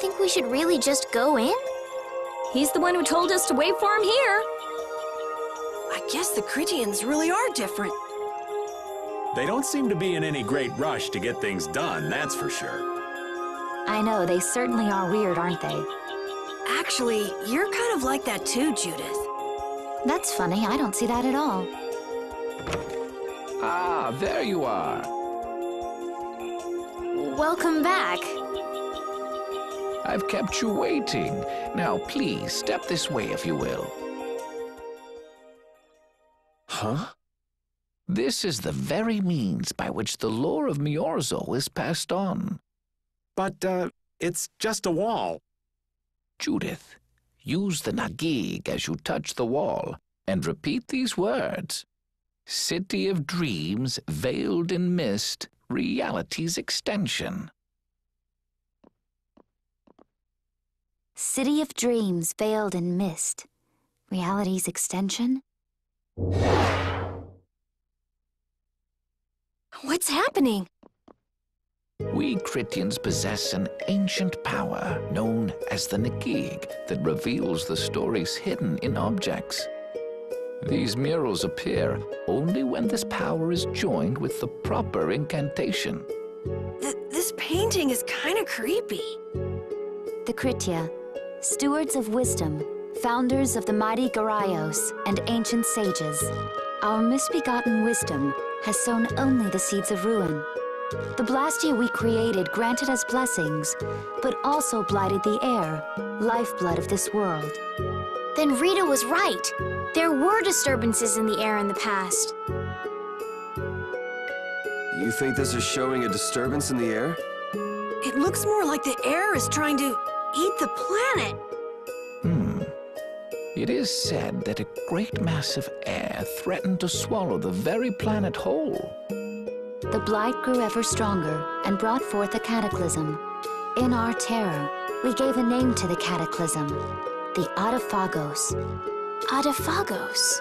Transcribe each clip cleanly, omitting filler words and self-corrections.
think we should really just go in? He's the one who told us to wait for him here. I guess the Critians really are different. They don't seem to be in any great rush to get things done, that's for sure. I know, they certainly are weird, aren't they? Actually, you're kind of like that too, Judith. That's funny, I don't see that at all. Ah, there you are. Welcome back. I've kept you waiting. Now, please, step this way if you will. Huh? This is the very means by which the lore of Miorzo is passed on. But, it's just a wall. Judith, use the Nagig as you touch the wall and repeat these words. City of dreams, veiled in mist, reality's extension. City of dreams, veiled in mist. Reality's extension? What's happening? We Critians possess an ancient power known as the Nagig that reveals the stories hidden in objects. These murals appear only when this power is joined with the proper incantation. This painting is kind of creepy. The Kritia, stewards of wisdom, founders of the mighty Garaios and ancient sages. Our misbegotten wisdom has sown only the seeds of ruin. The Blastia we created granted us blessings, but also blighted the air, lifeblood of this world. Then Rita was right. There were disturbances in the air in the past. You think this is showing a disturbance in the air? It looks more like the air is trying to eat the planet. It is said that a great mass of air threatened to swallow the very planet whole. The blight grew ever stronger and brought forth a cataclysm. In our terror, we gave a name to the cataclysm, the Adaphagos. Adaphagos.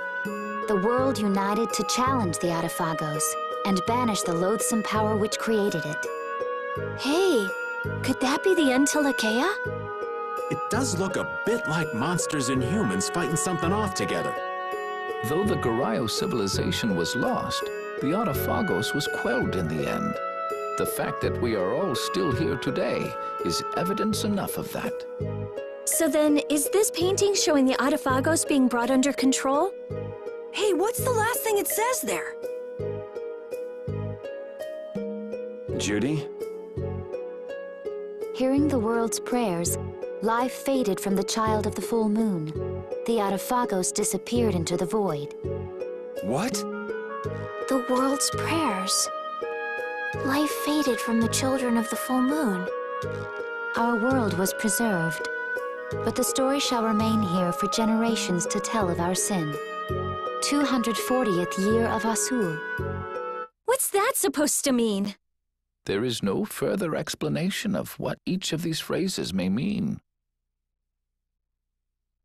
The world united to challenge the Adaphagos and banish the loathsome power which created it. Hey, could that be the Entelekea? It does look a bit like monsters and humans fighting something off together. Though the Garayo civilization was lost, the Adaphagos was quelled in the end. The fact that we are all still here today is evidence enough of that. So then, is this painting showing the Adaphagos being brought under control? Hey, what's the last thing it says there? Judy? Hearing the world's prayers, life faded from the child of the full moon. The Adaphagos disappeared into the void. What? The world's prayers. Life faded from the children of the full moon. Our world was preserved, but the story shall remain here for generations to tell of our sin. 240th year of Asul. What's that supposed to mean? There is no further explanation of what each of these phrases may mean.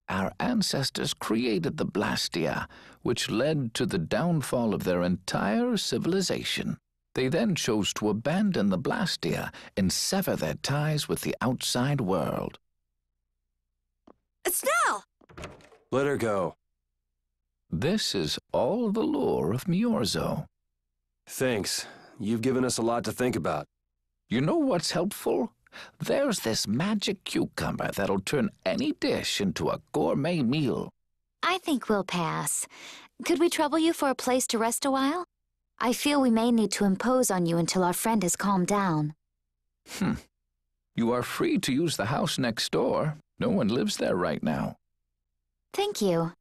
Our ancestors created the Blastia, which led to the downfall of their entire civilization. They then chose to abandon the Blastia and sever their ties with the outside world. Estelle! Let her go. This is all the lore of Miorzo. Thanks. You've given us a lot to think about. You know what's helpful? There's this magic cucumber that'll turn any dish into a gourmet meal. I think we'll pass. Could we trouble you for a place to rest a while? I feel we may need to impose on you until our friend has calmed down. You are free to use the house next door. No one lives there right now. Thank you.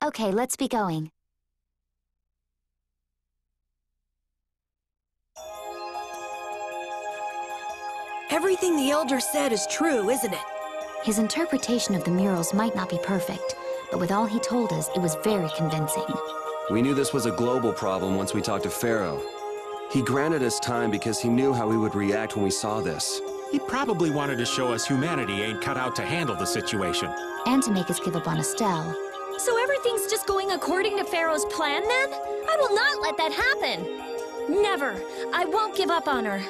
Okay, let's be going. Everything the Elder said is true, isn't it? His interpretation of the murals might not be perfect, but with all he told us, it was very convincing. We knew this was a global problem once we talked to Pharaoh. He granted us time because he knew how we would react when we saw this. He probably wanted to show us humanity ain't cut out to handle the situation. And to make us give up on Estelle. So everything's just going according to Pharaoh's plan then? I will not let that happen. Never. I won't give up on her.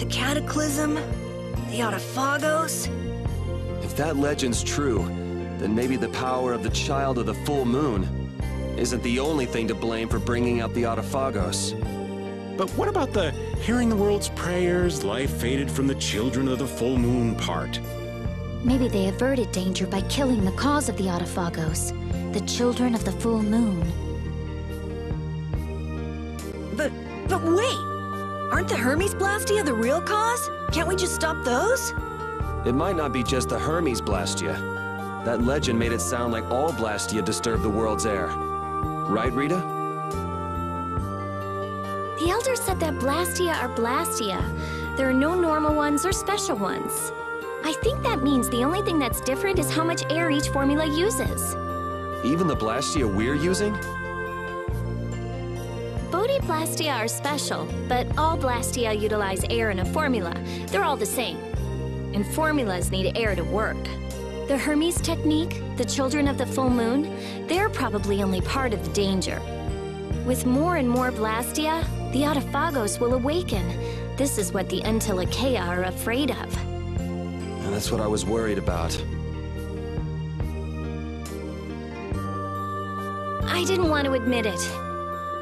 the Cataclysm, the Autophagos. If that legend's true, then maybe the power of the Child of the Full Moon isn't the only thing to blame for bringing out the Autophagos. But what about the hearing the world's prayers, life faded from the children of the full moon part? Maybe they averted danger by killing the cause of the Autophagos, the children of the full moon. But wait! Aren't the Hermes Blastia the real cause? Can't we just stop those? It might not be just the Hermes Blastia. That legend made it sound like all Blastia disturb the world's air. Right, Rita? The Elder said that Blastia are Blastia. There are no normal ones or special ones. I think that means the only thing that's different is how much air each formula uses. Even the Blastia we're using? Blastia are special, but all Blastia utilize air in a formula. They're all the same. And formulas need air to work. The Hermes technique, the children of the full moon, they're probably only part of the danger. With more and more Blastia, the Autophagos will awaken. This is what the Untilochea are afraid of. And that's what I was worried about. I didn't want to admit it.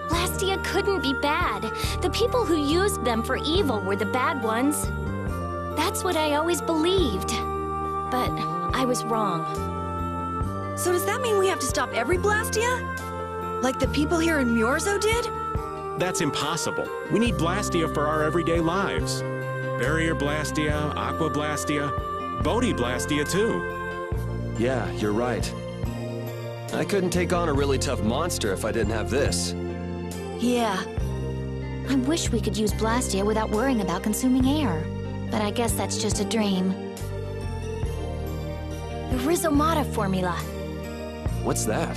Blastia couldn't be bad. The people who used them for evil were the bad ones. That's what I always believed. But I was wrong. So does that mean we have to stop every Blastia? Like the people here in Myorzo did? That's impossible. We need Blastia for our everyday lives. Barrier Blastia, Aqua Blastia, Bodhi Blastia too. Yeah, you're right. I couldn't take on a really tough monster if I didn't have this. Yeah. I wish we could use Blastia without worrying about consuming air. But I guess that's just a dream. The Rhizomata formula. What's that?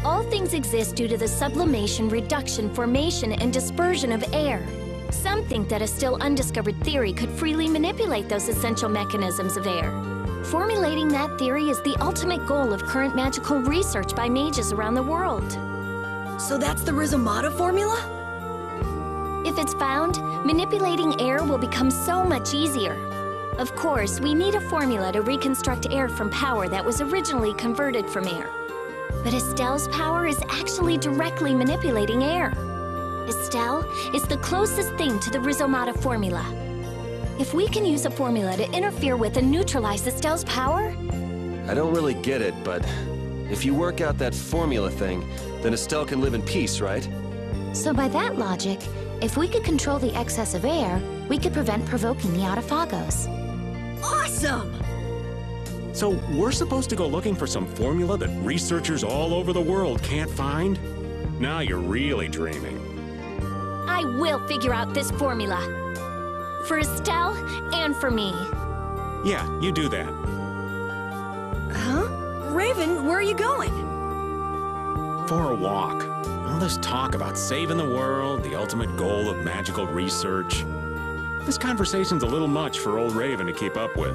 All things exist due to the sublimation, reduction, formation, and dispersion of air. Some think that a still undiscovered theory could freely manipulate those essential mechanisms of air. Formulating that theory is the ultimate goal of current magical research by mages around the world. So that's the Rhizomata formula? If it's found, manipulating air will become so much easier. Of course, we need a formula to reconstruct air from power that was originally converted from air. But Estelle's power is actually directly manipulating air. Estelle is the closest thing to the Rhizomata formula. If we can use a formula to interfere with and neutralize Estelle's power... I don't really get it, but if you work out that formula thing, then Estelle can live in peace, right? So by that logic, if we could control the excess of air, we could prevent provoking the Autophagos. Awesome! So we're supposed to go looking for some formula that researchers all over the world can't find? Now you're really dreaming. I will figure out this formula. For Estelle and for me. Yeah, you do that. Huh? Raven, where are you going? For a walk. All this talk about saving the world, the ultimate goal of magical research. This conversation's a little much for old Raven to keep up with.